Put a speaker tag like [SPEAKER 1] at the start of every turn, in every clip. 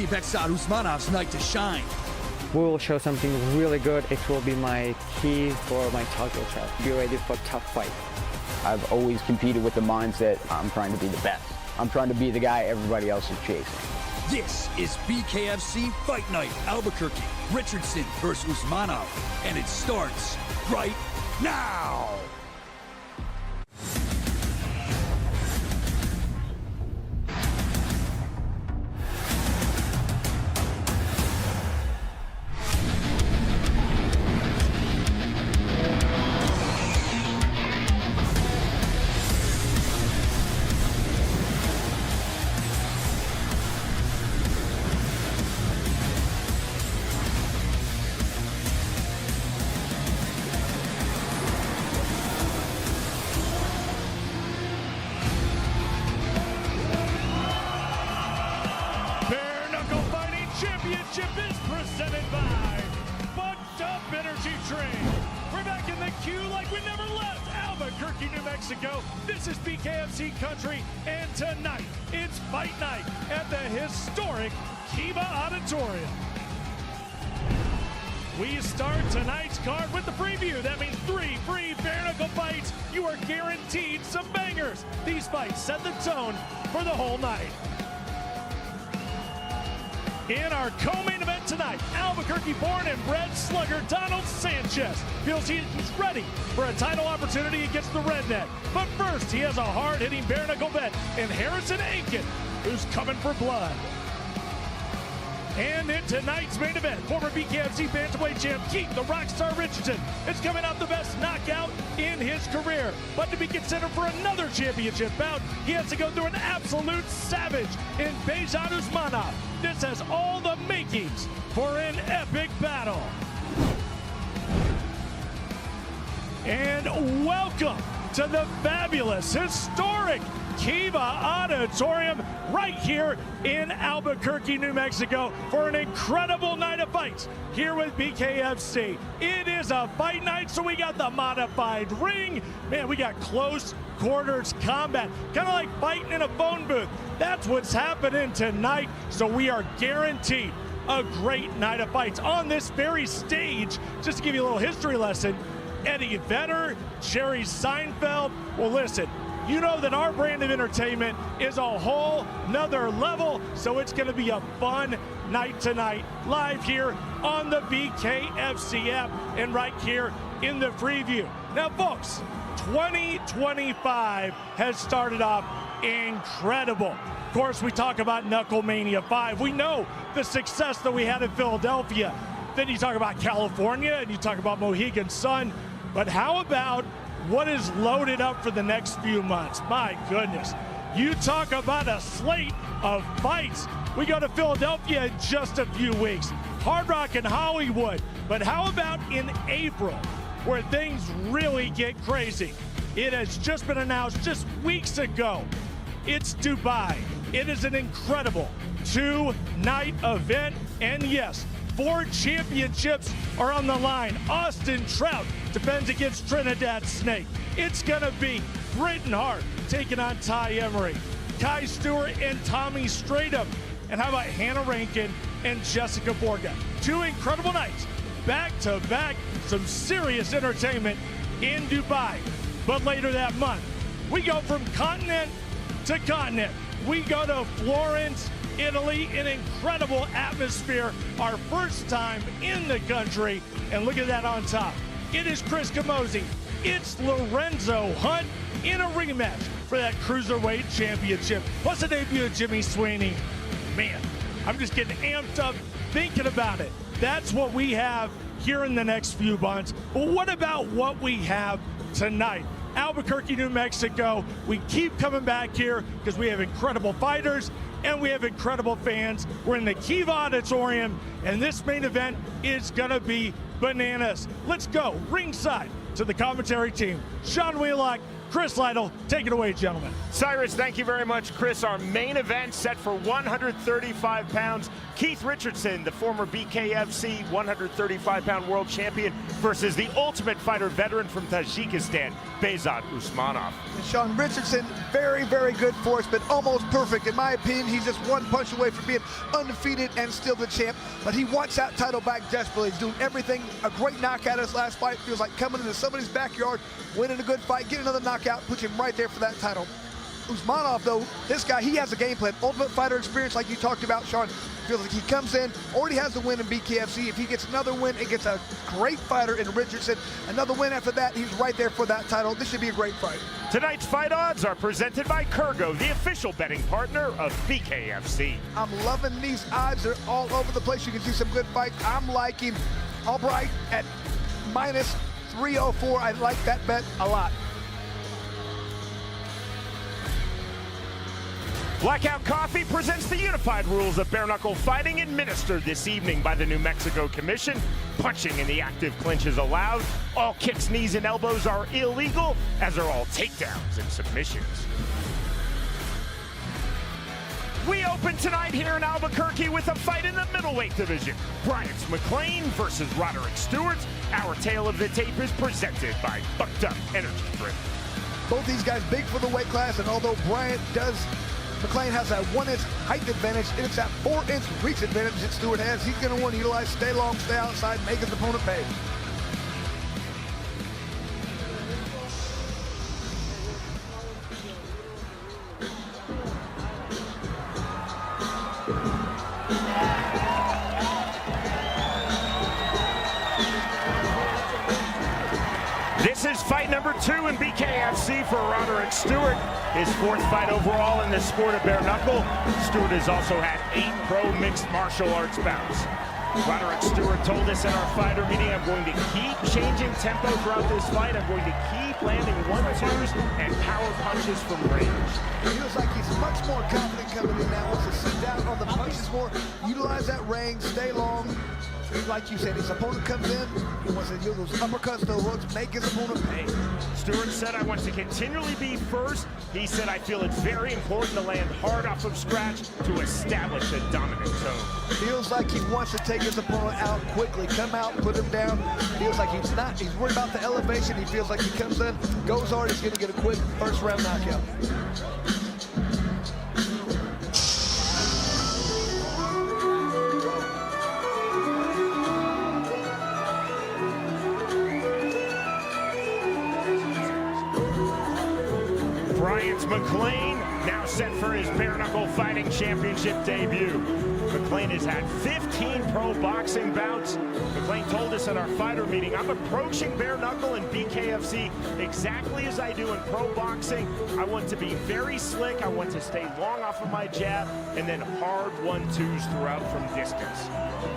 [SPEAKER 1] believe Exad Usmanov's night to shine.
[SPEAKER 2] We will show something really good. It will be my key for my title shot. Be ready for a tough fight.
[SPEAKER 3] I've always competed with the mindset, I'm trying to be the best. I'm trying to be the guy everybody else is chasing.
[SPEAKER 1] This is BKFC Fight Night, Albuquerque, Richardson versus Mano, and it starts right now.
[SPEAKER 4] Is presented by Bucked Up Energy Drink. We're back in the queue like we never left. Albuquerque, New Mexico. This is BKFC Country, and tonight it's Fight Night at the historic Kiva Auditorium. We start tonight's card with the preview. That means 3 free bare knuckle fights. You are guaranteed some bangers. These fights set the tone for the whole night. In our co-main event tonight, Albuquerque born and bred slugger Donald Sanchez feels he's ready for a title opportunity against the redneck. But first, he has a hard-hitting bare-knuckle vet in Harrison Aiken, who's coming for blood. And in tonight's main event, former BKFC bantamweight champ Keith the Rockstar Richardson is coming off the best knockout in his career. But to be considered for another championship bout, he has to go through an absolute savage in Bejan Usmanov. This has all the makings for an epic battle. And welcome to the fabulous, historic Kiva Auditorium right here in Albuquerque, New Mexico for an incredible night of fights here with BKFC. It is a fight night, so we got the modified ring. Man, we got close quarters combat, kind of like fighting in a phone booth. That's what's happening tonight, so we are guaranteed a great night of fights on this very stage. Just to give you a little history lesson, Eddie Vedder, Jerry Seinfeld. Well, listen, you know that our brand of entertainment is a whole nother level, so it's going to be a fun night tonight, live here on the BKFC app and right here in the preview. Now, folks, 2025 has started off incredible. Of course, we talk about Knucklemania 5. We know the success that we had in Philadelphia. Then you talk about California and you talk about Mohegan Sun. But how about what is loaded up for the next few months? My goodness. You talk about a slate of fights. We go to Philadelphia in just a few weeks. Hard Rock and Hollywood. But how about in April, where things really get crazy? It has just been announced just weeks ago. It's Dubai. It is an incredible 2-night event. And yes, 4 championships are on the line. Austin Trout defends against Trinidad Snake. It's gonna be Britton Hart taking on Ty Emery, Kai Stewart and Tommy Stratum. And how about Hannah Rankin and Jessica Borga? 2 incredible nights, back to back, some serious entertainment in Dubai. But later that month, we go from continent to continent. We go to Florence, Italy, an incredible atmosphere, our first time in the country, and look at that on top. It is Chris Camozzi. It's Lorenzo Hunt in a rematch for that Cruiserweight Championship, plus the debut of Jimmy Sweeney. Man, I'm just getting amped up thinking about it. That's what we have here in the next few months. But what about what we have tonight? Albuquerque, New Mexico. We keep coming back here because we have incredible fighters and we have incredible fans. We're in the Kiva Auditorium, and this main event is gonna be bananas. Let's go ringside to the commentary team. Sean Wheelock, Chris Lytle, take it away, gentlemen.
[SPEAKER 5] Cyrus, thank you very much, Chris. Our main event set for 135 pounds. Keith Richardson, the former BKFC 135-pound world champion, versus the Ultimate Fighter veteran from Tajikistan, Behzad Usmanov.
[SPEAKER 6] Sean Richardson, very, very good for us, but almost perfect. In my opinion, he's just one punch away from being undefeated and still the champ, but he wants that title back desperately. He's doing everything. A great knockout his last fight. Feels like coming into somebody's backyard, winning a good fight, getting another knockout, puts him right there for that title. Usmanov, though, this guy, he has a game plan. Ultimate Fighter experience, like you talked about, Sean. Feels like he comes in, already has the win in BKFC. If he gets another win and gets a great fighter in Richardson, another win after that, he's right there for that title. This should be a great fight.
[SPEAKER 5] Tonight's fight odds are presented by Kurgo, the official betting partner of BKFC.
[SPEAKER 6] I'm loving these odds. They're all over the place. You can see some good fights. I'm liking Albright at minus 304. I like that bet a lot.
[SPEAKER 5] Blackout Coffee presents the unified rules of bare-knuckle fighting administered this evening by the New Mexico Commission. Punching in the active clinch is allowed. All kicks, knees, and elbows are illegal, as are all takedowns and submissions. We open tonight here in Albuquerque with a fight in the middleweight division. Bryant McLean versus Roderick Stewart. Our tale of the tape is presented by Bucked Up Energy Drink.
[SPEAKER 6] Both these guys big for the weight class, and although McLean has that 1-inch height advantage, it's that 4-inch reach advantage that Stewart has. He's going to want to utilize stay long, stay outside, make his opponent pay.
[SPEAKER 5] This is fight number 2 in BKFC for Roderick Stewart. His 4th fight overall in the sport of bare knuckle. Stewart has also had 8 pro mixed martial arts bouts. Roderick Stewart told us in our fighter meeting, I'm going to keep changing tempo throughout this fight. I'm going to keep landing 1-2s and power punches from range.
[SPEAKER 6] It feels like he's much more confident coming in now. Wants to sit down on the punches more, utilize that range, stay long. Like you said, his opponent comes in, he wants to use those uppercuts, those hooks, make his opponent pay.
[SPEAKER 5] Stewart said, I want to continually be first. He said, I feel it's very important to land hard off of scratch to establish a dominant tone.
[SPEAKER 6] Feels like he wants to take his opponent out quickly, come out, put him down. Feels like he's worried about the elevation. He feels like he comes in, goes hard, he's gonna get a quick first round knockout.
[SPEAKER 5] Bryant McLean now set for his bare knuckle fighting championship debut. McLean has had 15 pro boxing bouts. McLean told us in our fighter meeting, I'm approaching bare knuckle in BKFC exactly as I do in pro boxing. I want to be very slick. I want to stay long off of my jab and then hard 1-2s throughout from distance.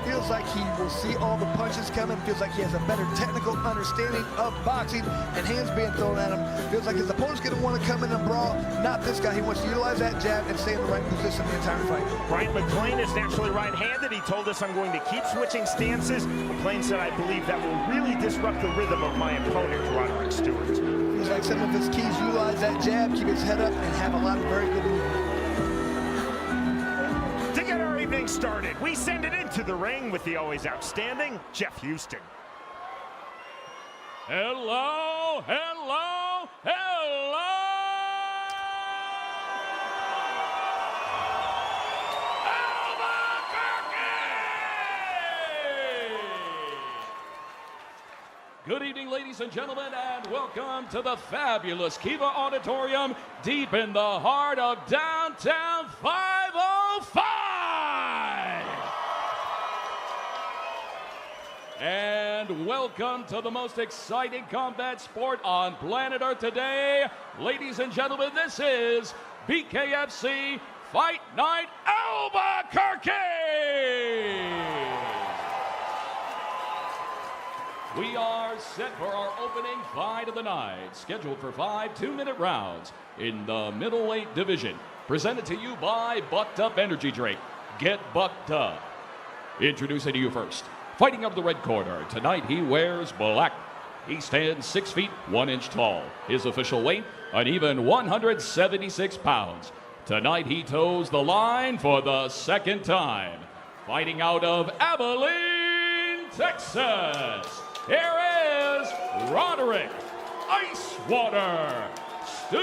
[SPEAKER 6] Feels like he will see all the punches coming. Feels like he has a better technical understanding of boxing and hands being thrown at him. Feels like his opponent's going to want to come in and brawl. Not this guy. He wants to utilize that jab and stay in the right position the entire fight.
[SPEAKER 5] Bryant McLean is naturally right-handed. He told us I'm going to keep switching stances. McLean said, I believe that will really disrupt the rhythm of my opponent, Roderick Stewart.
[SPEAKER 6] Feels like some of his keys utilize that jab, keep his head up, and have a lot of very good movement.
[SPEAKER 5] To get our evening started, we send it into the ring with the always outstanding Jeff Houston.
[SPEAKER 7] Hello, hello, hello! Good evening, ladies and gentlemen, and welcome to the fabulous Kiva Auditorium, deep in the heart of downtown 505. And welcome to the most exciting combat sport on planet Earth today. Ladies and gentlemen, this is BKFC Fight Night Albuquerque! We are set for our opening fight of the night, scheduled for 5 2-minute rounds in the middleweight division. Presented to you by Bucked Up Energy Drink. Get bucked up. Introducing to you first, fighting out of the red corner. Tonight he wears black. He stands 6 feet 1 inch tall. His official weight, an even 176 pounds. Tonight he toes the line for the second time. Fighting out of Abilene, Texas, here is Roderick Icewater Stewart.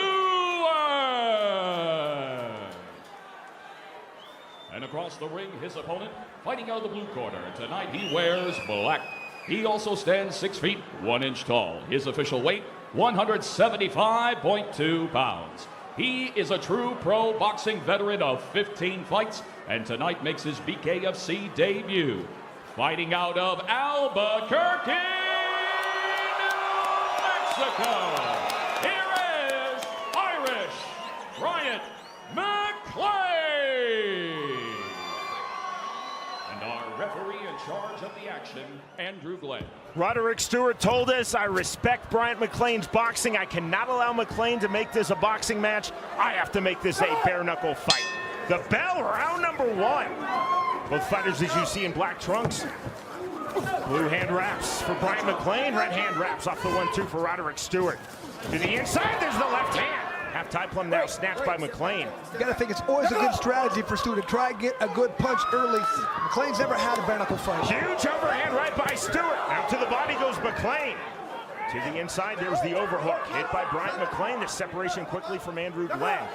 [SPEAKER 7] And across the ring, his opponent, fighting out of the blue corner. Tonight he wears black. He also stands 6 feet 1 inch tall. His official weight, 175.2 pounds. He is a true pro boxing veteran of 15 fights, and tonight makes his BKFC debut. Fighting out of Albuquerque, New Mexico, here is Irishman McElroy. And our referee in charge of the action, Andrew Glenn.
[SPEAKER 5] Roderick Stewart told us, I respect Bryant McLean's boxing. I cannot allow McLean to make this a boxing match. I have to make this a bare knuckle fight. The bell, round number 1. Both fighters, as you see, in black trunks. Blue hand wraps for Bryant McLean. Red hand wraps off the 1-2 for Roderick Stewart. To the inside, there's the left hand. Half-tie plum now snatched by McLean.
[SPEAKER 6] You gotta think it's always a good strategy for Stewart to try and get a good punch early. McLean's never had a bare knuckle fight.
[SPEAKER 5] Huge overhand right by Stewart. Now to the body goes McLean. To the inside, there's the overhook. Hit by Bryant McLean. The separation quickly from Andrew Glenn.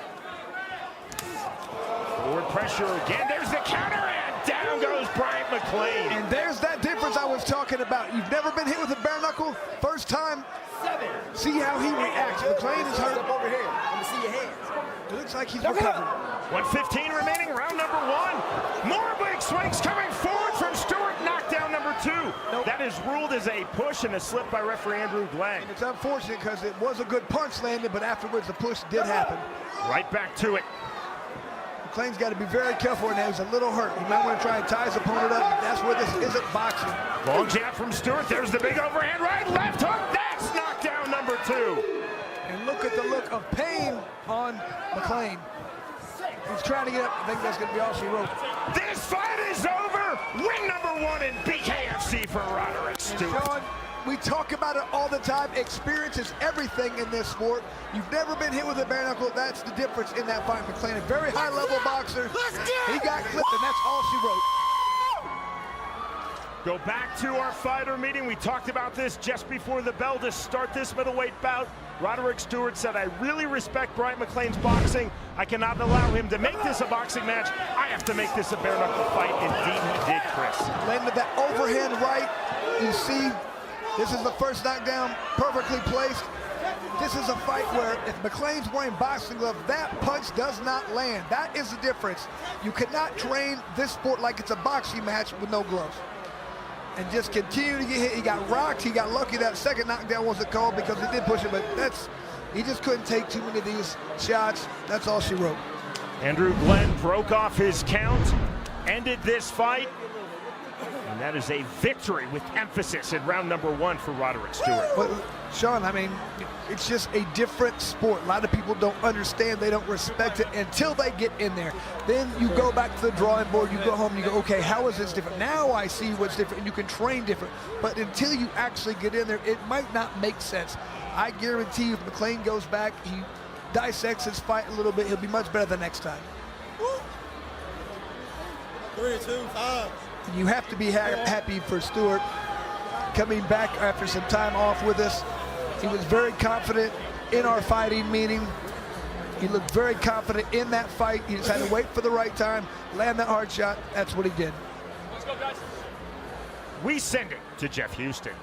[SPEAKER 5] Forward pressure again. There's the counter, and down goes Bryant McLean.
[SPEAKER 6] And there's that difference I was talking about. You've never been hit with a bare knuckle. First time. See how he reacts. McLean is hurt.
[SPEAKER 8] Over here. Let me see your hands.
[SPEAKER 6] It looks like he's recovered.
[SPEAKER 5] 1:15 remaining, round number 1. More big swings coming forward from Stewart. Knockdown number 2.
[SPEAKER 6] Nope.
[SPEAKER 5] That is ruled as a push and a slip by referee Andrew Glenn.
[SPEAKER 6] It's unfortunate because it was a good punch landed, but afterwards the push did happen.
[SPEAKER 5] Right back to it.
[SPEAKER 6] McLean's got to be very careful right now. He's a little hurt. He might want to try and tie his opponent up. That's where this isn't boxing.
[SPEAKER 5] Long jab from Stewart. There's the big overhand right. Left hook. That's knockdown number 2.
[SPEAKER 6] And look at the look of pain on McLean. He's trying to get up. I think that's going to be all she wrote.
[SPEAKER 5] This fight is over. Win number 1 in BKFC for Roderick Stewart.
[SPEAKER 6] Sean, we talk about it all the time. Experience is everything in this sport. You've never been hit with a bare knuckle. That's the difference in that fight. McLean, a very high-level boxer. He got clipped, and that's all she wrote.
[SPEAKER 5] Go back to our fighter meeting. We talked about this just before the bell to start this middleweight bout. Roderick Stewart said, I really respect Bryant McLean's boxing. I cannot allow him to make this a boxing match. I have to make this a bare knuckle fight. Indeed he did, Chris.
[SPEAKER 6] Landed that overhand right. You see, this is the first knockdown, perfectly placed. This is a fight where if McLean's wearing boxing gloves, that punch does not land. That is the difference. You cannot train this sport like it's a boxing match with no gloves. And just continue to get hit. He got rocked. He got lucky that second knockdown wasn't called because he did push him, but he just couldn't take too many of these shots. That's all she wrote.
[SPEAKER 5] Andrew Glenn broke off his count, ended this fight, and that is a victory with emphasis in round number 1 for Roderick Stewart.
[SPEAKER 6] But Sean, I mean, it's just a different sport. A lot of people don't understand, they don't respect it until they get in there. Then you go back to the drawing board, you go home and you go, okay, how is this different? Now I see what's different, and you can train different. But until you actually get in there, it might not make sense. I guarantee you if McLean goes back, he dissects his fight a little bit, he'll be much better the next time.
[SPEAKER 8] 3, 2, 5.
[SPEAKER 6] And you have to be happy for Stewart coming back after some time off with us. He was very confident in our fighting meeting. He looked very confident in that fight. He just had to wait for the right time, land that hard shot. That's what he did.
[SPEAKER 7] Let's go, guys.
[SPEAKER 5] We send it to Jeff Houston.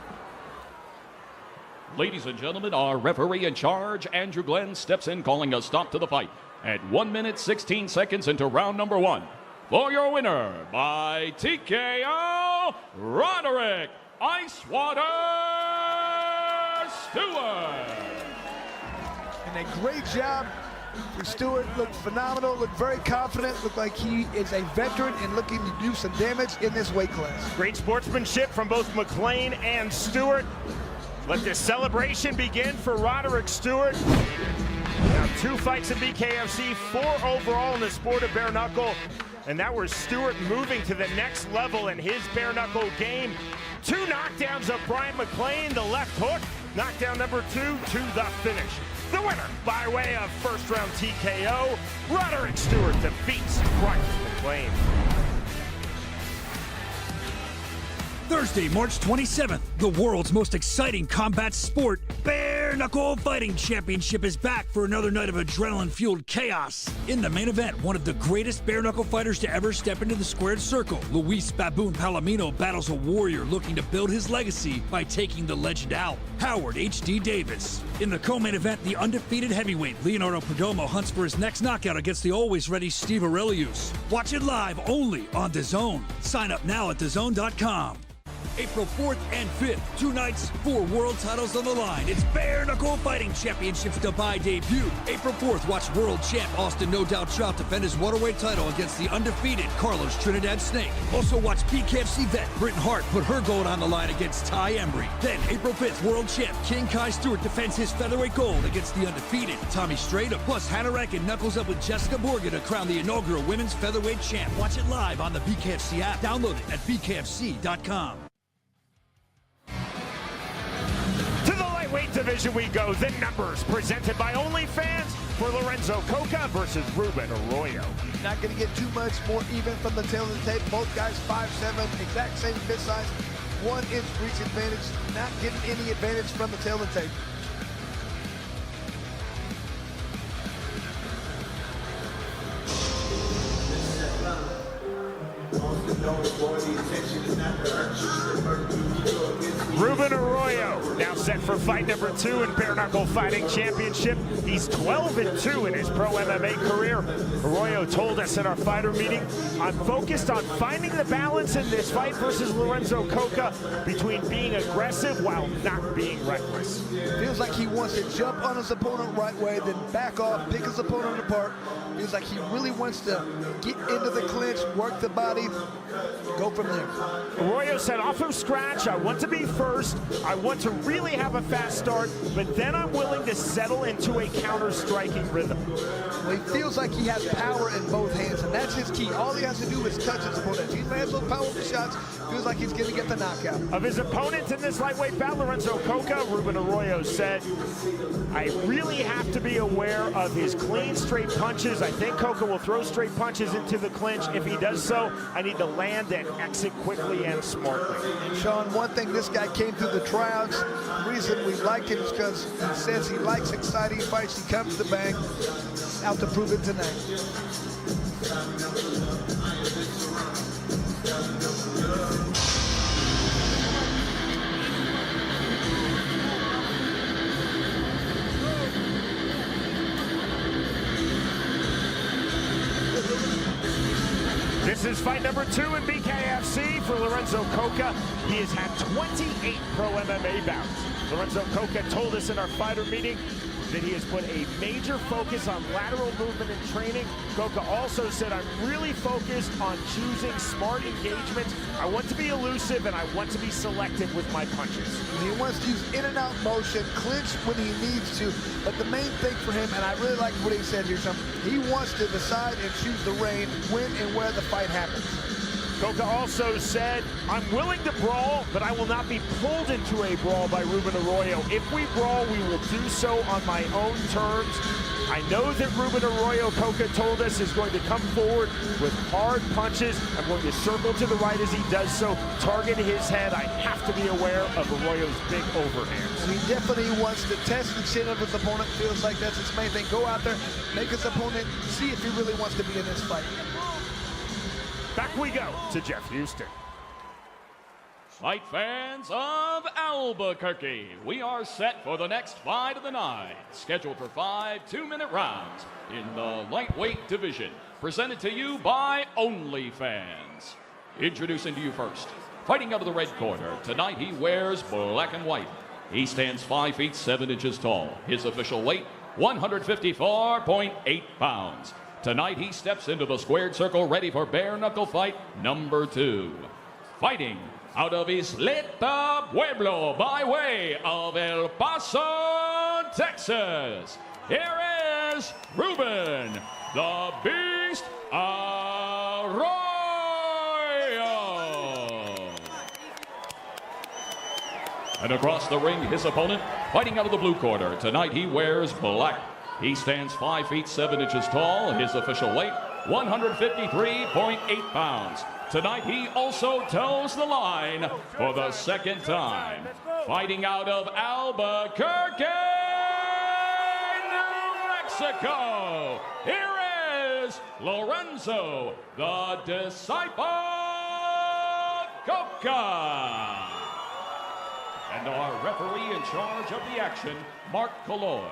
[SPEAKER 7] Ladies and gentlemen, our referee in charge, Andrew Glenn, steps in calling a stop to the fight at 1 minute, 16 seconds into round number 1. For your winner by TKO, Roderick Icewater Stewart.
[SPEAKER 6] And a great job for Stewart. Looked phenomenal, looked very confident, looked like he is a veteran and looking to do some damage in this weight class.
[SPEAKER 5] Great sportsmanship from both McLean and Stewart. Let this celebration begin for Roderick Stewart. Now 2 fights in BKFC, 4 overall in the sport of bare knuckle. And that was Stewart moving to the next level in his bare knuckle game. 2 knockdowns of Brian McClain, the left hook. Knockdown number 2 to the finish. The winner by way of first round TKO, Roderick Stewart defeats Brian McClain.
[SPEAKER 1] Thursday, March 27th, the world's most exciting combat sport, Bare Knuckle Fighting Championship, is back for another night of adrenaline-fueled chaos. In the main event, one of the greatest bare knuckle fighters to ever step into the squared circle, Luis Baboon Palomino battles a warrior looking to build his legacy by taking the legend out, Howard H.D. Davis. In the co-main event, the undefeated heavyweight Leonardo Perdomo hunts for his next knockout against the always-ready Steve Aurelius. Watch it live only on DAZN. Sign up now at DAZN.com. April 4th and 5th, 2 nights, 4 world titles on the line. It's Bare Knuckle Fighting Championship's Dubai debut. April 4th, watch world champ Austin No Doubt Trout defend his welterweight title against the undefeated Carlos Trinidad Snake. Also watch BKFC vet Britton Hart put her gold on the line against Ty Embry. Then April 5th, world champ King Kai Stewart defends his featherweight gold against the undefeated Tommy Strada. Plus Hannah Aiken knuckles up with Jessica Morgan to crown the inaugural women's featherweight champ. Watch it live on the BKFC app. Download it at bkfc.com.
[SPEAKER 5] Weight division we go. The numbers presented by OnlyFans for Lorenzo Coca versus Ruben Arroyo.
[SPEAKER 6] Not going to get too much more even from the tail of the tape. Both guys 5'7", exact same fist size, 1 inch reach advantage. Not getting any advantage from the tail of the tape.
[SPEAKER 5] Ruben Arroyo now set for fight number 2 in Bare Knuckle Fighting Championship. He's 12-2 in his pro MMA career. Arroyo told us at our fighter meeting, I'm focused on finding the balance in this fight versus Lorenzo Coca between being aggressive while not being reckless.
[SPEAKER 6] Feels like he wants to jump on his opponent right way, then back off, pick his opponent apart. Feels like he really wants to get into the clinch, work the body, go from there.
[SPEAKER 5] Arroyo said, off from scratch, I want to be first. I want to really have a fast start, but then I'm willing to settle into a counter-striking rhythm.
[SPEAKER 6] Well, he feels like he has power in both hands, and that's his key. All he has to do is touch his opponent. If he lands those powerful shots, feels like he's going to get the knockout.
[SPEAKER 5] Of his opponents in this lightweight bout, Lorenzo Coca, Ruben Arroyo said, I really have to be aware of his clean, straight punches. I think Coca will throw straight punches into the clinch. If he does so, I need to land and exit quickly and smartly.
[SPEAKER 6] Sean, one thing, this guy came through the tryouts. The reason we like him is because he says he likes exciting fights. He comes to bang, out to prove it tonight.
[SPEAKER 5] This is fight number 2 in BKFC for Lorenzo Coca. He has had 28 pro MMA bouts. Lorenzo Coca told us in our fighter meeting that he has put a major focus on lateral movement and training. Coca also said, I'm really focused on choosing smart engagement. I want to be elusive and I want to be selective with my punches.
[SPEAKER 6] He wants to use in and out motion, clinch when he needs to, but the main thing for him, and I really like what he said here, he wants to decide and choose the reign when and where the fight happens.
[SPEAKER 5] Coca also said, I'm willing to brawl, but I will not be pulled into a brawl by Ruben Arroyo. If we brawl, we will do so on my own terms. I know that Ruben Arroyo, Coca told us, is going to come forward with hard punches. I'm going to circle to the right as he does so, target his head. I have to be aware of Arroyo's big overhands.
[SPEAKER 6] He definitely wants to test the chin of his opponent. Feels like that's his main thing. Go out there, make his opponent see if he really wants to be in this fight.
[SPEAKER 5] Back we go to Jeff Houston.
[SPEAKER 7] Fight fans of Albuquerque, we are set for the next fight of the night, scheduled for 5 2-minute rounds in the lightweight division, presented to you by OnlyFans. Introducing to you first, fighting out of the red corner, tonight he wears black and white. He stands 5 feet 7 inches tall. His official weight, 154.8 pounds. Tonight he steps into the squared circle ready for bare knuckle fight number 2. Fighting out of Isleta Pueblo by way of El Paso, Texas. Here is Ruben the Beast Arroyo. And across the ring, his opponent, fighting out of the blue corner. Tonight he wears black. He stands 5 feet 7 inches tall. His official weight, 153.8 pounds. Tonight he also toes the line for the second time. Fighting out of Albuquerque, New Mexico, here is Lorenzo, the Disciple Coca. And our referee in charge of the action, Mark Colloy.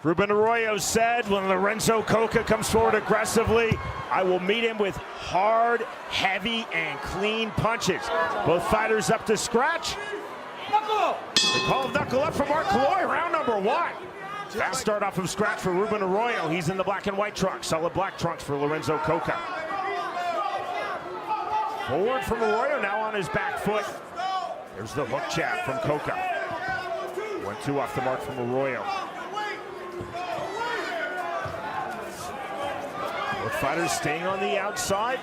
[SPEAKER 5] Ruben Arroyo said when Lorenzo Coca comes forward aggressively, I will meet him with hard, heavy, and clean punches. Both fighters up to scratch. The call of knuckle up from Mark Colloy, round number 1. Fast start off from scratch for Ruben Arroyo. He's in the black and white trunks, solid black trunks for Lorenzo Coca. Forward from Arroyo, now on his back foot. There's the hook jab from Coca. 1-2 off the mark from Arroyo. Both fighters staying on the outside.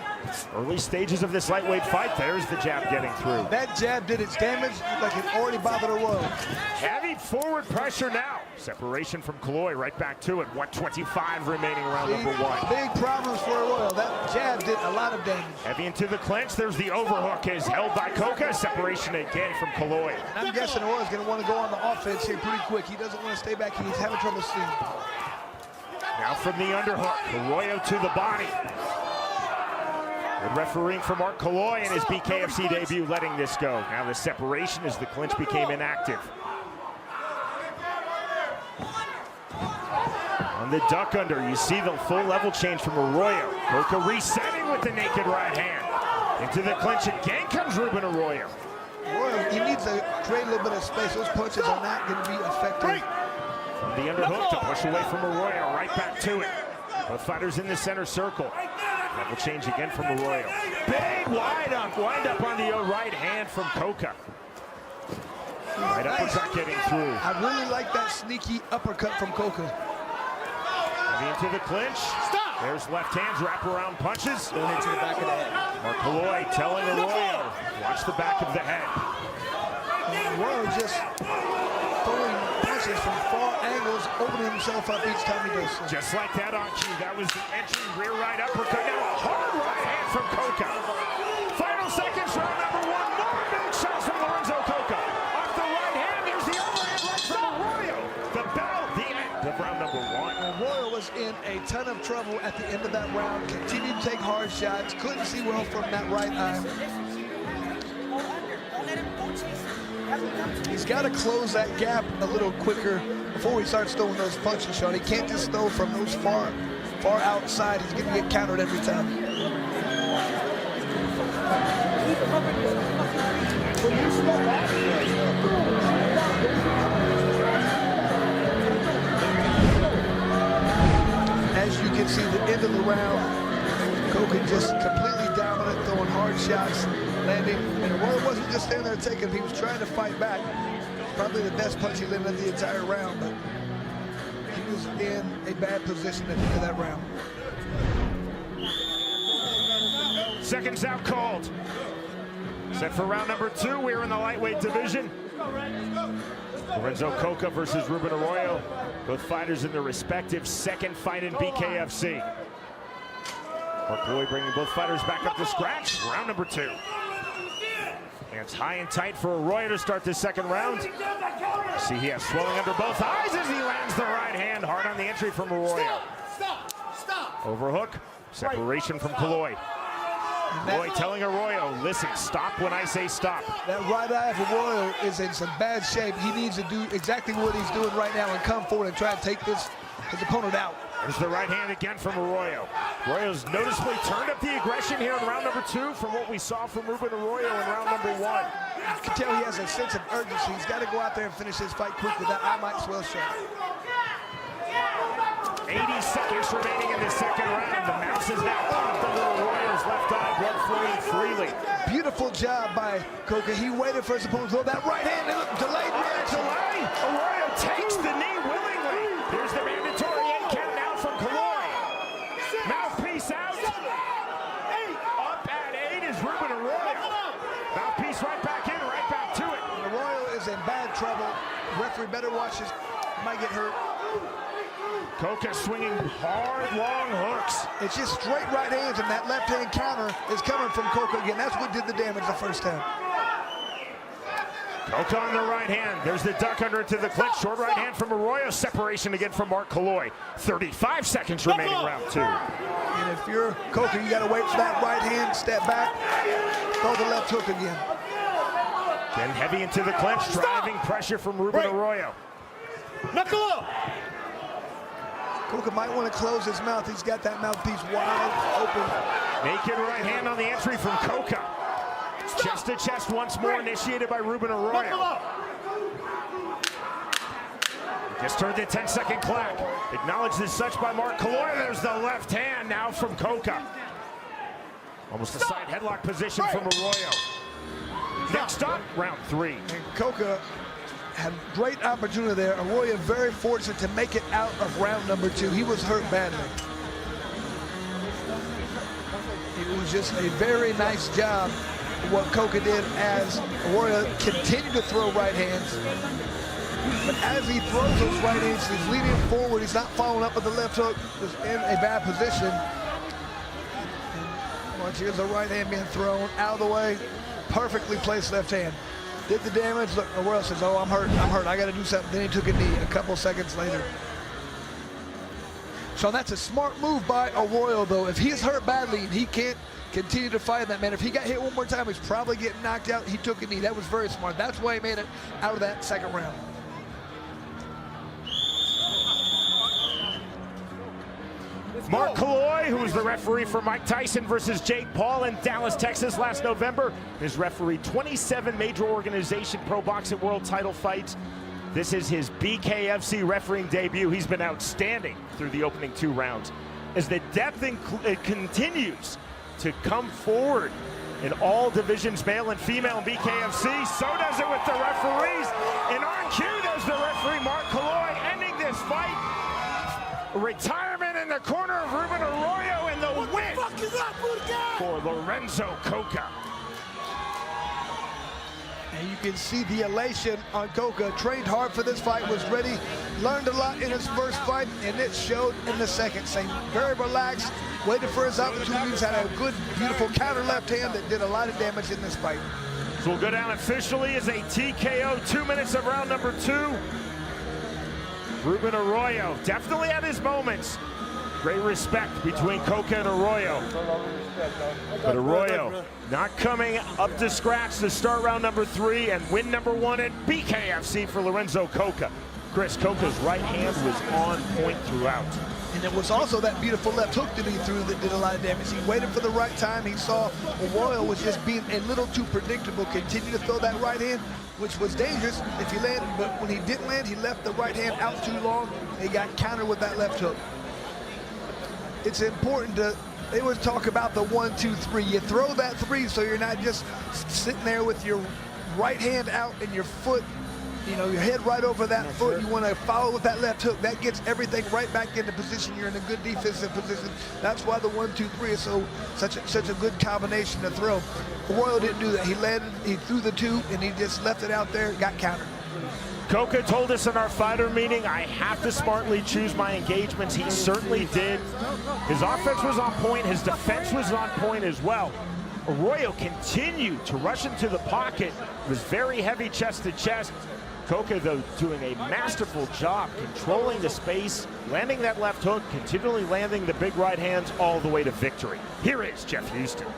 [SPEAKER 5] Early stages of this lightweight fight. There's the jab getting through.
[SPEAKER 6] That jab did its damage, like it already bothered Arroyo.
[SPEAKER 5] Heavy forward pressure now. Separation from Colloy, right back to it. 125 remaining, round number 1.
[SPEAKER 6] Big problems for Arroyo. That jab did a lot of damage.
[SPEAKER 5] Heavy into the clinch. There's the overhook, is held by Coca. Separation again from Colloy.
[SPEAKER 6] And I'm guessing Arroyo's going to want to go on the offense here pretty quick. He doesn't want to stay back. He's having trouble seeing.
[SPEAKER 5] Now from the underhook, Arroyo to the body. Good refereeing from Mark Colloy in his BKFC debut, letting this go. Now the separation as the clinch became inactive. On the duck under, you see the full level change from Arroyo. Coca resetting with the naked right hand. Into the clinch again comes Ruben Arroyo.
[SPEAKER 6] Arroyo, he needs to create a little bit of space. Those punches are not going to be effective.
[SPEAKER 5] From the underhook to push away from Arroyo, right back to it. Both fighters in the center circle. Level change again from Arroyo. Big wind up on the right hand from Coca. Right uppercut getting through.
[SPEAKER 6] I really like that sneaky uppercut from Coca.
[SPEAKER 5] Heavy into the clinch. Stop. There's left hands, wrap around punches.
[SPEAKER 8] Going into the back of the head.
[SPEAKER 5] Mark Colloy telling Arroyo, watch the back of the head.
[SPEAKER 6] Arroyo just throwing punches from far angles, opening himself up each time he does so.
[SPEAKER 5] Just like that on cue. That was the entry, rear right uppercut. Now a hard right hand from Coca. Final seconds, round number 1. More big shots from Lorenzo Coca. Off the right hand, there's the overhand right from Arroyo. The bell, the end of round number 1.
[SPEAKER 6] Arroyo was in a ton of trouble at the end of that round. Continued to take hard shots. Couldn't see well from that right eye. He's got to close that gap a little quicker before he starts throwing those punches, Sean. He can't just throw from those far outside. He's going to get countered every time. As you can see, the end of the round, Coca just completely dominant, throwing hard shots, landing. And Arroyo wasn't just standing there taking him, he was trying to fight back. Probably the best punch he landed the entire round, but he was in a bad position at the end of that round.
[SPEAKER 5] Seconds out called. Set for round number 2. We're in the lightweight division. Lorenzo Coca versus Ruben Arroyo. Both fighters in their respective second fight in BKFC. Mark Colloy bringing both fighters back up to scratch. Round number 2. Hands high and tight for Arroyo to start this second round. See, he has swelling under both eyes as he lands the right hand. Hard on the entry from Arroyo.
[SPEAKER 8] Stop.
[SPEAKER 5] Overhook. Separation from Colloy. Colloy telling Arroyo, listen, stop when I say stop.
[SPEAKER 6] That right eye of Arroyo is in some bad shape. He needs to do exactly what he's doing right now and come forward and try to take his opponent out.
[SPEAKER 5] There's the right hand again from Arroyo. Arroyo's noticeably turned up the aggression here in round number 2 from what we saw from Ruben Arroyo in round number 1.
[SPEAKER 6] You can tell he has a sense of urgency. He's got to go out there and finish his fight quickly. That eye might swell shut.
[SPEAKER 5] 80 seconds remaining in the second round. The mouse is now off the little Arroyo's left eye, blood flowing freely.
[SPEAKER 6] Beautiful job by Coca. He waited for his opponent to throw that right hand. Delayed reaction.
[SPEAKER 5] Arroyo takes the knee willingly. Here's the mandatory Aiken now from Colloy. Mouthpiece out. Up at 8 is Ruben Arroyo. Mouthpiece right back in, right back
[SPEAKER 6] is in bad trouble. Referee better watch his, might get hurt.
[SPEAKER 5] Coca swinging hard, long hooks.
[SPEAKER 6] It's just straight right hands, and that left hand counter is coming from Coca again. That's what did the damage the first time.
[SPEAKER 5] Coca on the right hand. There's the duck under to the clinch. Short right hand from Arroyo. Separation again from McElroy. 35 seconds remaining, round 2.
[SPEAKER 6] And if you're Coca, you got to wait for that right hand, step back, throw the left hook again.
[SPEAKER 5] Then heavy into the clinch, driving pressure from Ruben Arroyo.
[SPEAKER 8] Knuckle.
[SPEAKER 6] Coca might want to close his mouth. He's got that mouthpiece wide open.
[SPEAKER 5] Naked right hand on the entry from Coca. Chest to chest once more, initiated by Ruben Arroyo. Just heard the 10-second clack. Acknowledged as such by McElroy. There's the left hand now from Coca. Almost a side headlock position from Arroyo. Next up, round 3.
[SPEAKER 6] And Coca had great opportunity there. Arroyo very fortunate to make it out of round number 2. He was hurt badly. It was just a very nice job what Coca did as Arroyo continued to throw right hands. But as he throws those right hands, he's leaning forward. He's not following up with the left hook. He's in a bad position. And once here's the right hand being thrown out of the way. Perfectly placed left hand. Did the damage. Look, Arroyo says, oh, I'm hurt. I got to do something. Then he took a knee a couple seconds later. So that's a smart move by Arroyo, though. If he's hurt badly and he can't continue to fight that man, if he got hit one more time, he's probably getting knocked out. He took a knee. That was very smart. That's why he made it out of that second round.
[SPEAKER 5] McElroy, who was the referee for Mike Tyson versus Jake Paul in Dallas, Texas last November, has refereed 27 major organization pro boxing world title fights. This is his BKFC refereeing debut. He's been outstanding through the opening 2 rounds. As the depth continues to come forward in all divisions, male and female in BKFC, so does it with the referees. And on cue, there's the referee, McElroy, ending this fight. Retirement in the corner of Ruben Arroyo, and the win for Lorenzo Coca.
[SPEAKER 6] And you can see the elation on Coca. Trained hard for this fight, was ready, learned a lot in his first fight, and it showed in the second. Same, very relaxed, waited for his opportunities, had a good, beautiful counter left hand that did a lot of damage in this fight.
[SPEAKER 5] So we'll go down officially as a TKO, 2 minutes of round number 2. Ruben Arroyo definitely had his moments. Great respect between Coca and Arroyo. But Arroyo not coming up to scratch to start round number 3 and win number 1 in BKFC for Lorenzo Coca. Chris, Coca's right hand was on point throughout.
[SPEAKER 6] And it was also that beautiful left hook that he threw that did a lot of damage. He waited for the right time. He saw Arroyo was just being a little too predictable. Continued to throw that right hand, which was dangerous if he landed. But when he didn't land, he left the right hand out too long. He got countered with that left hook. It's important to, they always talk about the 1, 2, 3. You throw that 3 so you're not just sitting there with your right hand out and your foot, you know, your head right over that foot. You want to follow with that left hook. That gets everything right back into position. You're in a good defensive position. That's why the 1, 2, 3 is such a good combination to throw. Arroyo didn't do that. He landed, he threw the 2, and he just left it out there, got countered.
[SPEAKER 5] Coca told us in our fighter meeting, I have to smartly choose my engagements. He certainly did. His offense was on point. His defense was on point as well. Arroyo continued to rush into the pocket. It was very heavy chest to chest. Coca, though, doing a masterful job controlling the space, landing that left hook, continually landing the big right hands all the way to victory. Here is Jeff Houston.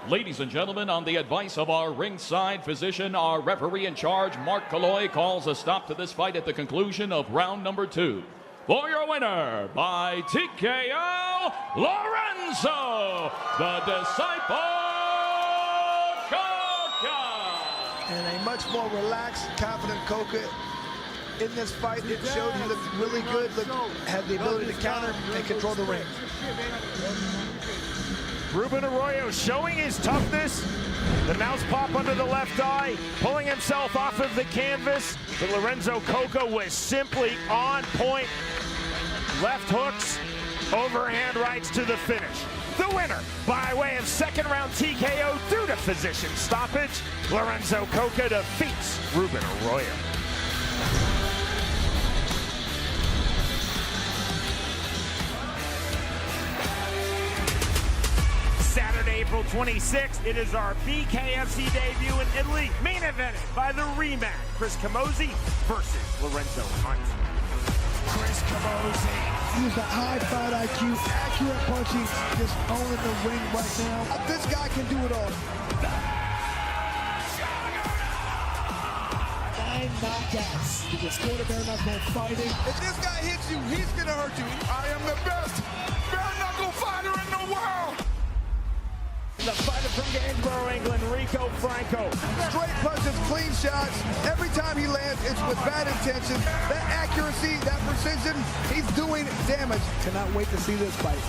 [SPEAKER 7] Ladies and gentlemen, on the advice of our ringside physician, our referee in charge, McElroy, calls a stop to this fight at the conclusion of round number 2. For your winner, by TKO, Lorenzo, the Disciple Coca.
[SPEAKER 6] And a much more relaxed, confident Coca in this fight. It showed he looked really good, had the ability to counter and control the ring.
[SPEAKER 5] Ruben Arroyo showing his toughness. The mouse pop under the left eye, pulling himself off of the canvas. But Lorenzo Coca was simply on point. Left hooks, overhand rights to the finish. The winner, by way of second-round TKO due to physician stoppage, Lorenzo Coca defeats Ruben Arroyo. Saturday, April 26th, it is our BKFC debut in Italy, main evented by the rematch, Chris Camozzi versus Lorenzo Hunt. Chris Camozzi.
[SPEAKER 6] He's got high fight IQ, accurate punching, just owning the ring right now. This guy can do it all. 9 knockouts. He gets quarterback knuckle fighting. If this guy hits you, he's gonna hurt you. I am the best bare knuckle fighter in the world.
[SPEAKER 5] The fighter from Gainsborough, England, Rico Franco.
[SPEAKER 6] Straight punches, clean shots. Every time he lands, it's with bad intention. That accuracy, that precision, he's doing damage. Cannot wait to see this fight.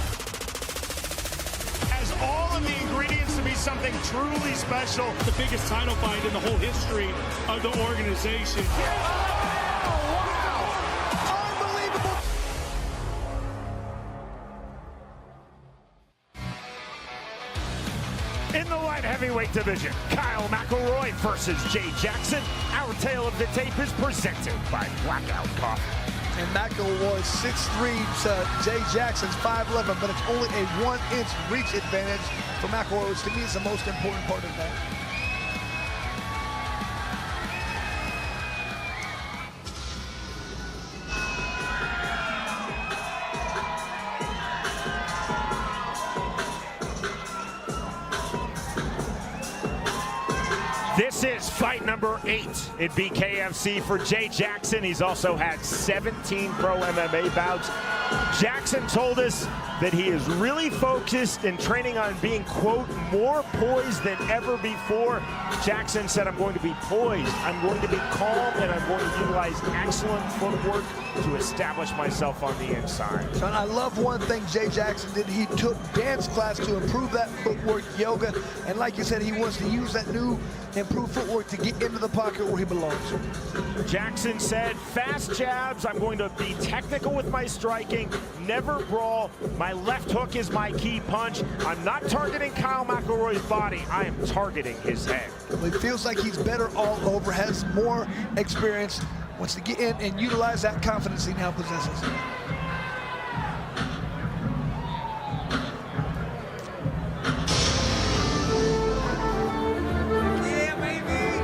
[SPEAKER 4] Has all of the ingredients to be something truly special. The biggest title fight in the whole history of the organization.
[SPEAKER 5] In the light heavyweight division, Kyle McElroy versus Jay Jackson. Our tale of the tape is presented by Blackout Coffee.
[SPEAKER 6] And McElroy's 6'3" to Jay Jackson's 5'11", but it's only a 1-inch reach advantage for McElroy, which to me is the most important part of that.
[SPEAKER 5] This is fight number 8 at BKFC for Jay Jackson. He's also had 17 pro MMA bouts. Jackson told us that he is really focused and training on being, quote, more poised than ever before. Jackson said, I'm going to be poised, I'm going to be calm, and I'm going to utilize excellent footwork to establish myself on the inside.
[SPEAKER 6] John, I love one thing Jay Jackson did. He took dance class to improve that footwork, yoga, and like you said, he wants to use that new improved footwork to get into the pocket where he belongs.
[SPEAKER 5] Jackson said, fast jabs, I'm going to be technical with my striking, never brawl. My left hook is my key punch. I'm not targeting Kyle McElroy's body, I am targeting his head.
[SPEAKER 6] Well, he feels like he's better all over, has more experience, wants to get in and utilize that confidence he now possesses. Yeah, baby!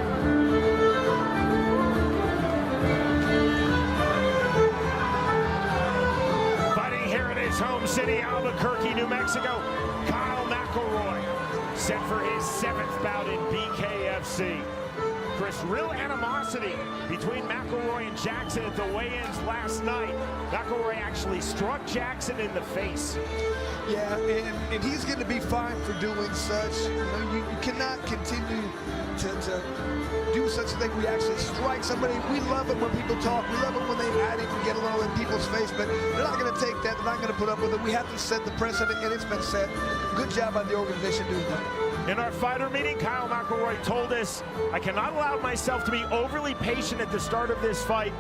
[SPEAKER 5] Fighting here in his home city, Albuquerque, New Mexico, Kyle McElroy set for his 7th bout in BKFC. Chris, real animosity between McElroy and Jackson at the weigh-ins last night. McElroy actually struck Jackson in the face.
[SPEAKER 6] Yeah, and he's going to be fine for doing such. You know, you cannot continue to do such a thing. We actually strike somebody. We love it when people talk. We love it when they add it and get a little in people's face, but they're not going to take that. They're not going to put up with it. We have to set the precedent, and it's been set. Good job by the organization doing that.
[SPEAKER 5] In our fighter meeting, Kyle McElroy told us, I cannot allow myself to be overly patient at the start of this fight.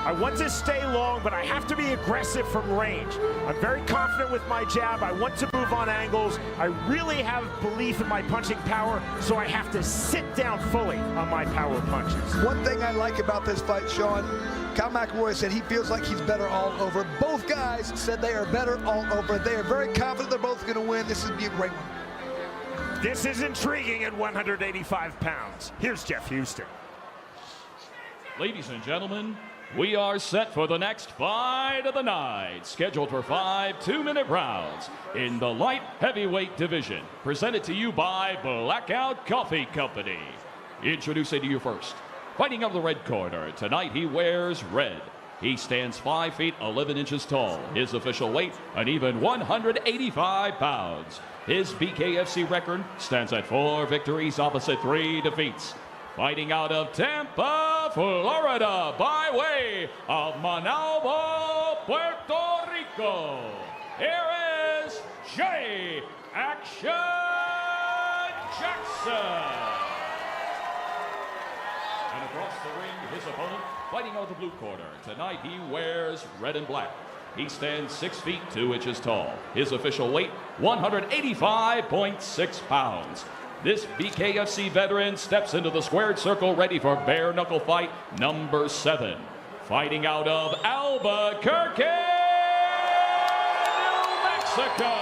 [SPEAKER 5] I want to stay long, but I have to be aggressive from range. I'm very confident with my jab. I want to move on angles. I really have belief in my punching power, so I have to sit down fully on my power punches.
[SPEAKER 6] One thing I like about this fight, Sean, Kyle McElroy said he feels like he's better all over. Both guys said they are better all over. They are very confident they're both going to win. This would be a great one.
[SPEAKER 5] This is intriguing at 185 pounds. Here's Jeff Houston.
[SPEAKER 7] Ladies and gentlemen, we are set for the next fight of the night, scheduled for 5 2-minute rounds in the light heavyweight division, presented to you by Blackout Coffee Company. Introducing to you first, fighting out of the red corner, tonight he wears red. He stands 5 feet 11 inches tall. His official weight, an even 185 pounds. His BKFC record stands at 4 victories opposite 3 defeats. Fighting out of Tampa, Florida, by way of Mano, Puerto Rico, here is Jay Action Jackson. And across the ring, his opponent, fighting out of the blue corner. Tonight he wears red and black. He stands 6 feet 2 inches tall. His official weight, 185.6 pounds. This BKFC veteran steps into the squared circle ready for bare knuckle fight number 7. Fighting out of Albuquerque, New Mexico,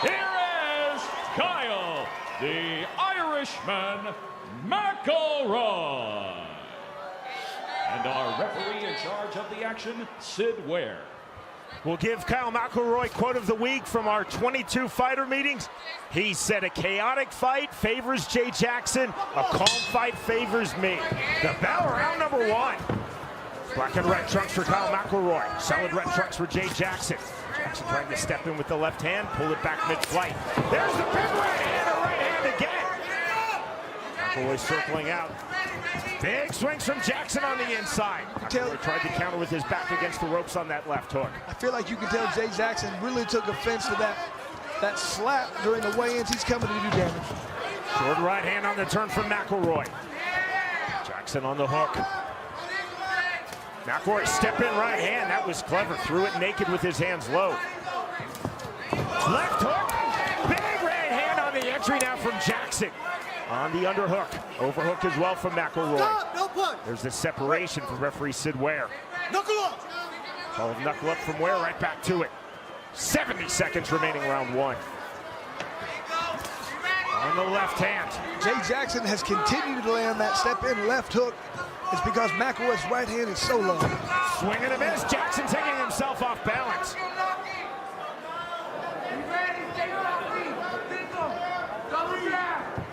[SPEAKER 7] here is Kyle, the Irishman, McElroy. And our referee in charge of the action, Sid Ware.
[SPEAKER 5] We'll give Kyle McElroy quote of the week from our 22 fighter meetings. He said, a chaotic fight favors Jay Jackson, a calm fight favors me. The bell, round number 1. Black and red trunks for Kyle McElroy. Solid red trunks for Jay Jackson. Jackson trying to step in with the left hand, pull it back mid-flight. There's the big right hand, a right hand again. McElroy circling out. Big swings from Jackson on the inside. McElroy tried to counter with his back against the ropes on that left hook.
[SPEAKER 6] I feel like you can tell Jay Jackson really took offense to that slap during the weigh-ins. He's coming to do damage.
[SPEAKER 5] Short right hand on the turn from McElroy. Jackson on the hook. McElroy step in right hand. That was clever. Threw it naked with his hands low. Left hook. Big right hand on the entry now from Jackson. On the underhook. Overhook as well from McElroy.
[SPEAKER 8] No punch.
[SPEAKER 5] There's the separation from referee Sid Ware.
[SPEAKER 8] Knuckle up.
[SPEAKER 5] Call of knuckle up from Ware, right back to it. 70 seconds remaining, round 1. On the left hand.
[SPEAKER 6] Jay Jackson has continued to land that step-in left hook. It's because McElroy's right hand is so low.
[SPEAKER 5] Swing and a miss. Jackson taking himself off balance.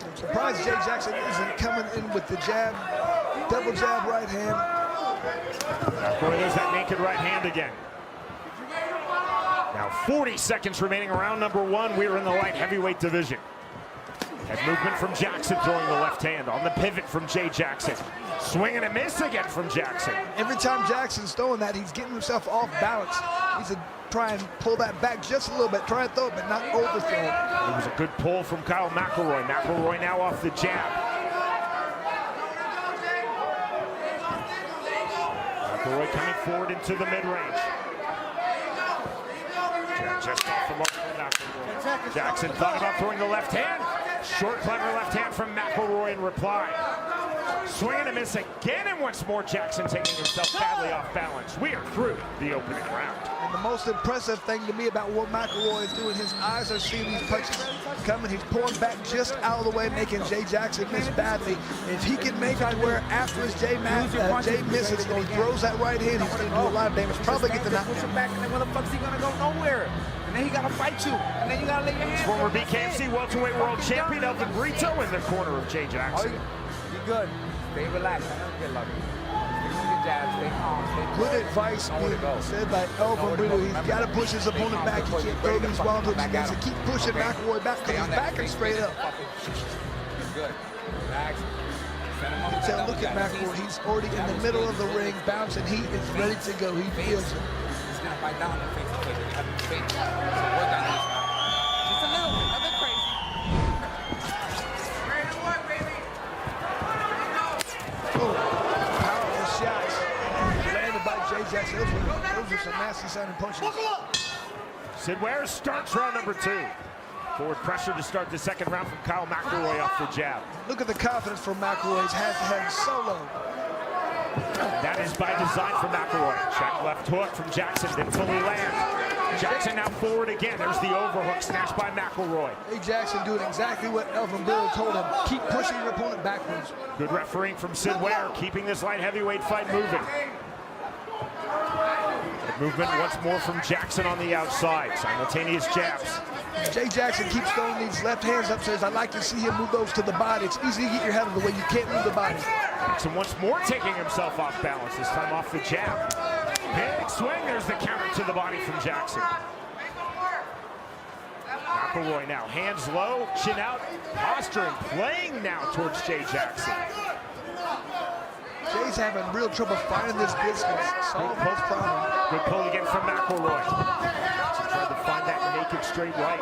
[SPEAKER 6] I'm surprised Jay Jackson isn't coming in with the jab, double jab right hand.
[SPEAKER 5] McElroy, there's that naked right hand again. Now 40 seconds remaining, round number 1. We're in the light heavyweight division. Head movement from Jackson, throwing the left hand on the pivot from Jay Jackson. Swing and a miss again from Jackson.
[SPEAKER 6] Every time Jackson's throwing that, he's getting himself off balance. He's to try and pull that back just a little bit. Try and throw it, but not overthrow it.
[SPEAKER 5] It was a good pull from Kyle McElroy. McElroy now off the jab. McElroy coming forward into the mid-range. Just off the mark from McElroy. Jackson thought about throwing the left hand. Short, clever left hand from McElroy in reply. Swing and a miss again, and once more Jackson taking himself badly off balance. We are through the opening round.
[SPEAKER 6] And the most impressive thing to me about what McElroy is doing, his eyes are seeing these punches coming. He's pulling back just out of the way, making Jay Jackson miss badly. If he can make it where after his Jay misses and he throws that right hand, he's going to do a lot of damage. Probably get the knockdown.
[SPEAKER 9] Back, and then motherfuckers, he gonna go nowhere. And then he gotta fight you. And then you gotta lay your hands.
[SPEAKER 5] Former BKFC welterweight world champion Elvin Brito in the corner of Jay Jackson.
[SPEAKER 9] You good. Stay relaxed. I don't get lucky. Stay with your jab, stay calm, stay
[SPEAKER 6] Good advice being said by Elvin Brito. He's got to push his opponent back. He can't throw these wild hooks. He needs to keep pushing McElroy back because he's backing straight up.
[SPEAKER 9] Good. Relax.
[SPEAKER 6] So look at McElroy. He's already in the middle of the ring, bouncing. He is ready to go. He feels it.
[SPEAKER 9] He's gonna fight down and face to face. You have to face. So work on this. Just a little bit. Nothing crazy. Ready to work, baby.
[SPEAKER 6] Powerful shots landed by Jay Jackson. Those are some nasty sounding punches.
[SPEAKER 5] Sid Ware starts round number 2. Forward pressure to start the second round from Kyle McElroy off the jab.
[SPEAKER 6] Look at the confidence from McElroy. He's had to have so low.
[SPEAKER 5] That is by design from McElroy. Check left hook from Jackson, didn't fully land. Jackson now forward again. There's the overhook snatched by McElroy.
[SPEAKER 6] Jay Jackson doing exactly what Elvin Brito told him. Keep pushing your opponent backwards.
[SPEAKER 5] Good refereeing from Sid Ware, keeping this light heavyweight fight moving. Good movement once more from Jackson on the outside. Simultaneous jabs.
[SPEAKER 6] Jay Jackson keeps throwing these left hands upstairs. I'd like to see him move those to the body. It's easy to get your head out of the way. You can't move the body.
[SPEAKER 5] Jackson once more taking himself off balance, this time off the jab. Big swing, there's the counter to the body from Jackson. McElroy now, hands low, chin out, posturing, playing now towards Jay Jackson.
[SPEAKER 6] Jay's having real trouble finding this distance. Solve his problem.
[SPEAKER 5] Good pull again from McElroy. Jackson tried to find that naked straight right.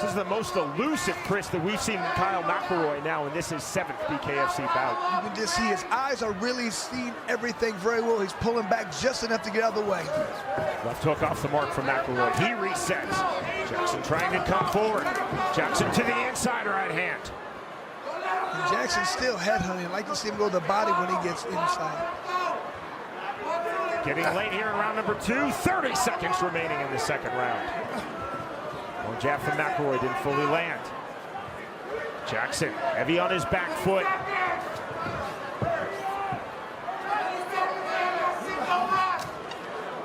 [SPEAKER 5] This is the most elusive, Chris, that we've seen Kyle McElroy now, and this is 7th BKFC bout.
[SPEAKER 6] You can just see his eyes are really seeing everything very well. He's pulling back just enough to get out of the way.
[SPEAKER 5] Left hook off the mark from McElroy. He resets. Jackson trying to come forward. Jackson to the inside right hand.
[SPEAKER 6] And Jackson's still headhunting. I'd like to see him go to the body when he gets inside.
[SPEAKER 5] Getting late here in round number 2. 30 seconds remaining in the second round. One jab from McElroy didn't fully land. Jackson heavy on his back foot.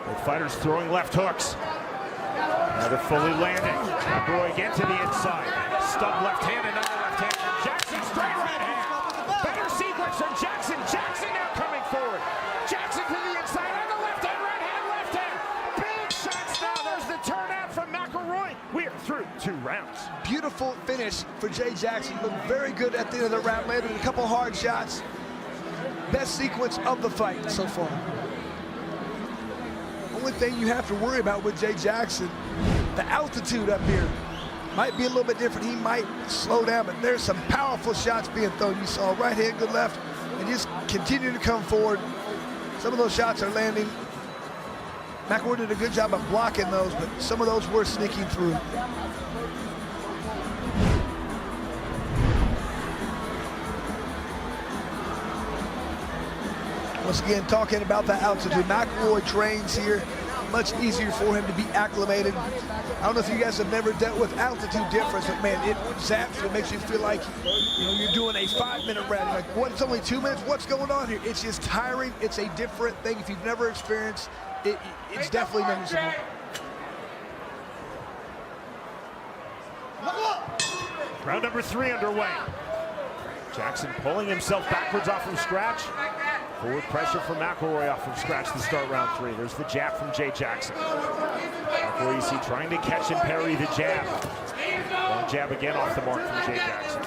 [SPEAKER 5] Both fighters throwing left hooks. Now they're fully landing. McElroy again to the inside. Stub left hand, another left hand from Jackson. Straight right hand. Better sequence from Jackson. Jackson now coming forward. Jackson to the inside on the left hand, right hand, left hand. Big shots now. There's the turnout from McElroy. We are through 2 rounds.
[SPEAKER 6] Beautiful finish for Jay Jackson. Looked very good at the end of the round. Landed a couple hard shots. Best sequence of the fight so far. Only thing you have to worry about with Jay Jackson, the altitude up here might be a little bit different. He might slow down, but there's some powerful shots being thrown. You saw right hand, good left, and just continue to come forward. Some of those shots are landing. McElroy did a good job of blocking those, but some of those were sneaking through. Once again, talking about the altitude, McElroy trains here. Much easier for him to be acclimated. I don't know if you guys have never dealt with altitude difference, but man, it zaps you. It makes you feel like, you know, you're doing a 5-minute round. You're like, what? It's only 2 minutes. What's going on here? It's just tiring. It's a different thing. If you've never experienced it, it's definitely noticeable.
[SPEAKER 5] Round number 3 underway. Jackson pulling himself backwards off from scratch. Forward pressure from McElroy off from scratch to start round 3. There's the jab from Jay Jackson. McElroy, you see, trying to catch and parry the jab. One jab again off the mark from Jay Jackson.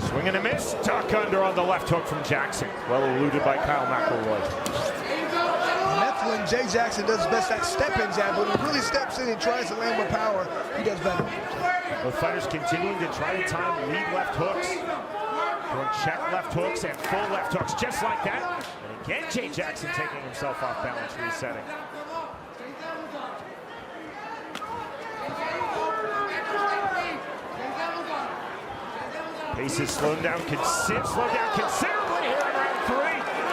[SPEAKER 5] Swing and a miss. Tuck under on the left hook from Jackson. Well eluded by Kyle McElroy.
[SPEAKER 6] That's when Jay Jackson does best, that step-in jab. When he really steps in and tries to land with power, he does better.
[SPEAKER 5] Both fighters continuing to try to time lead left hooks. Throwing check left hooks and full left hooks just like that. And again, Jay Jackson taking himself off balance, resetting. Pace is slowed down considerably here in round 3.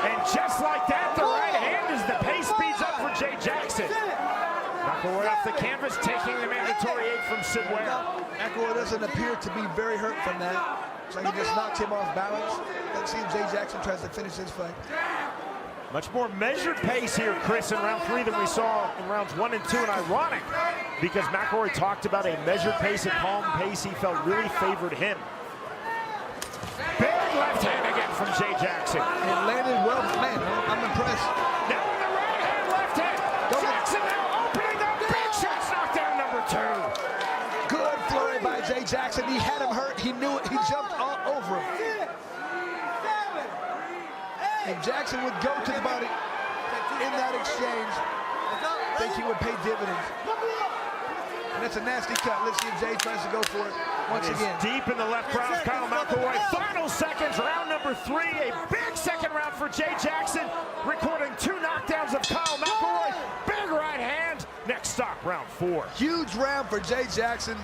[SPEAKER 5] And just like that, the right hand as the pace speeds up for Jay Jackson. McElroy off the canvas, taking the mandatory 8 from Sid Ware.
[SPEAKER 6] McElroy doesn't appear to be very hurt from that. It's like he just knocked him off balance. Let's see if Jay Jackson tries to finish this fight.
[SPEAKER 5] Much more measured pace here, Chris, in round 3 than we saw in rounds 1 and 2. And ironic, because McElroy talked about a measured pace, a calm pace he felt really favored him. Big left hand again from Jay Jackson.
[SPEAKER 6] It landed well, man, I'm impressed.
[SPEAKER 5] Now with the right hand, left hand. Jackson now opening up, big shots, knockdown number 2.
[SPEAKER 6] Good flurry by Jay Jackson. He had him hurt, he knew it, he jumped all over him. And Jackson would go to the body in that exchange. I think he would pay dividends. And that's a nasty cut. Let's see if Jay tries to go for it once again.
[SPEAKER 5] Deep in the left crowd, Kyle McElroy. Final seconds, round number 3. A big second round for Jay Jackson, recording 2 knockdowns of Kyle McElroy. Big right hand. Next stop, round 4.
[SPEAKER 6] Huge round for Jay Jackson.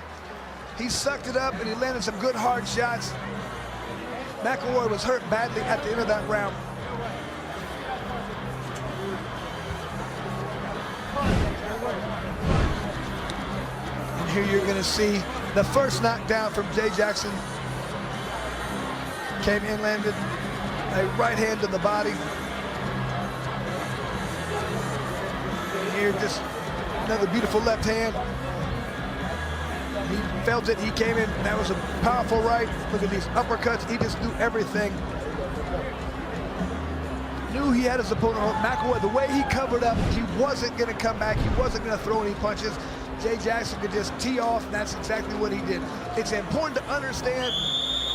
[SPEAKER 6] He sucked it up and he landed some good hard shots. McElroy was hurt badly at the end of that round. And here you're going to see the first knockdown from Jay Jackson. Came in, landed a right hand to the body. And here just another beautiful left hand. He felt it, he came in, that was a powerful right. Look at these uppercuts, he just knew everything. Knew he had his opponent on. McElroy, the way he covered up, he wasn't gonna come back, he wasn't gonna throw any punches. Jay Jackson could just tee off, and that's exactly what he did. It's important to understand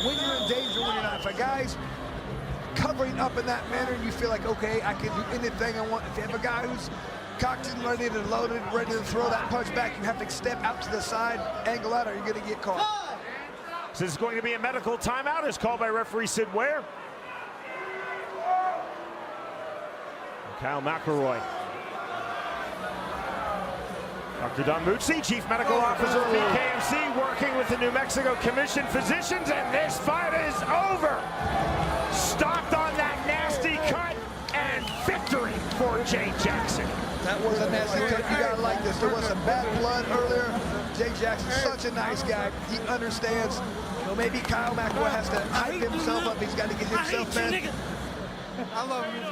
[SPEAKER 6] when you're in danger, when you're not. For guys, covering up in that manner, you feel like, okay, I can do anything I want. If you have a guy who's cocked and ready to load it, ready to throw that punch back, you have to step out to the side, angle out, or you're going to get caught.
[SPEAKER 5] This is going to be a medical timeout as called by referee Sid Ware. Kyle McElroy. Dr. Don Mucci, Chief Medical Officer of BKFC, working with the New Mexico Commission physicians, and this fight is over. Stopped on that nasty cut, and victory for Jay Jackson.
[SPEAKER 6] That was a nasty cut. You gotta like this. There was some bad blood earlier. Jay Jackson's such a nice guy. He understands. You know, maybe Kyle McElroy has to hype himself up. He's got to get himself back.
[SPEAKER 8] I love you.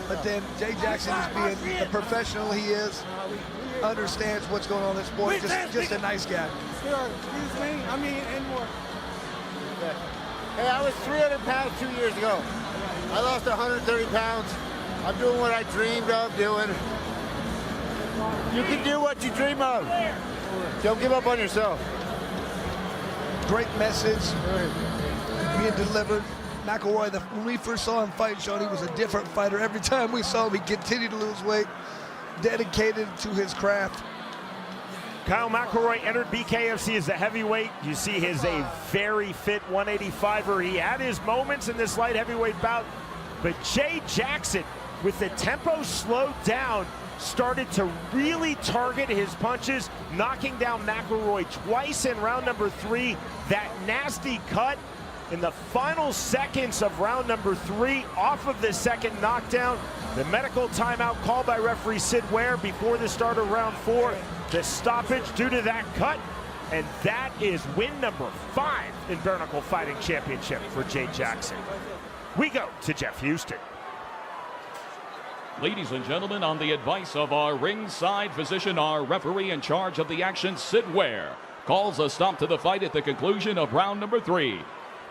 [SPEAKER 6] But then Jay Jackson is being the professional he is. Understands what's going on in this sport. Just a nice guy.
[SPEAKER 8] Excuse me. I mean, and more. Hey, I was 300 pounds 2 years ago. I lost 130 pounds. I'm doing what I dreamed of doing. You can do what you dream of. Don't give up on yourself.
[SPEAKER 6] Great message being delivered. McElroy, when we first saw him fight, Sean, he was a different fighter. Every time we saw him, he continued to lose weight. Dedicated to his craft.
[SPEAKER 5] Kyle McElroy entered BKFC as a heavyweight. You see he's a very fit 185er. He had his moments in this light heavyweight bout, but Jay Jackson, with the tempo slowed down, started to really target his punches, knocking down McElroy twice in round number 3. That nasty cut in the final seconds of round number 3 off of the second knockdown. The medical timeout called by referee Sid Ware before the start of round 4. The stoppage due to that cut. And that is win number 5 in Bare Knuckle Fighting Championship for Jay Jackson. We go to Jeff Houston.
[SPEAKER 7] Ladies and gentlemen, on the advice of our ringside physician, our referee in charge of the action, Sid Ware, calls a stop to the fight at the conclusion of round number 3.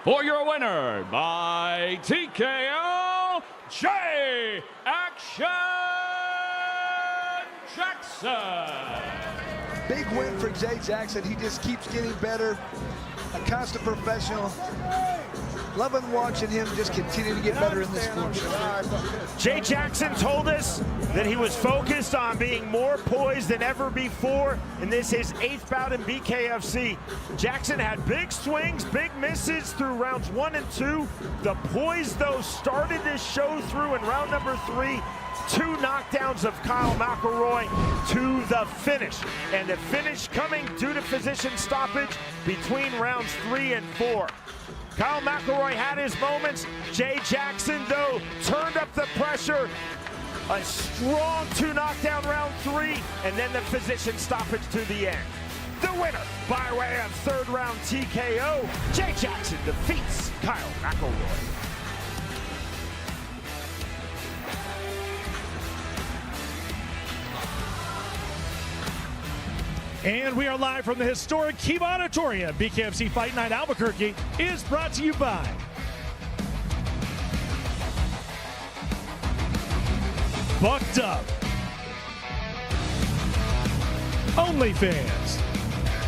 [SPEAKER 7] For your winner by TKO, Jay Action Jackson.
[SPEAKER 6] Big win for Jay Jackson. He just keeps getting better. A constant professional. Loving watching him just continue to get better in this sport.
[SPEAKER 5] Jay Jackson told us that he was focused on being more poised than ever before, and this is his 8th bout in BKFC. Jackson had big swings, big misses through rounds 1 and 2. The poise, though, started to show through in round number 3. 2 knockdowns of Kyle McElroy to the finish. And the finish coming due to physician stoppage between rounds 3 and 4. Kyle McElroy had his moments. Jay Jackson, though, turned up the pressure. A strong 2 knockdown round 3, and then the physician stoppage to the end. The winner, by way of 3rd round TKO, Jay Jackson defeats Kyle McElroy.
[SPEAKER 4] And we are live from the historic Key Auditorium. BKFC Fight Night Albuquerque is brought to you by Bucked Up, OnlyFans,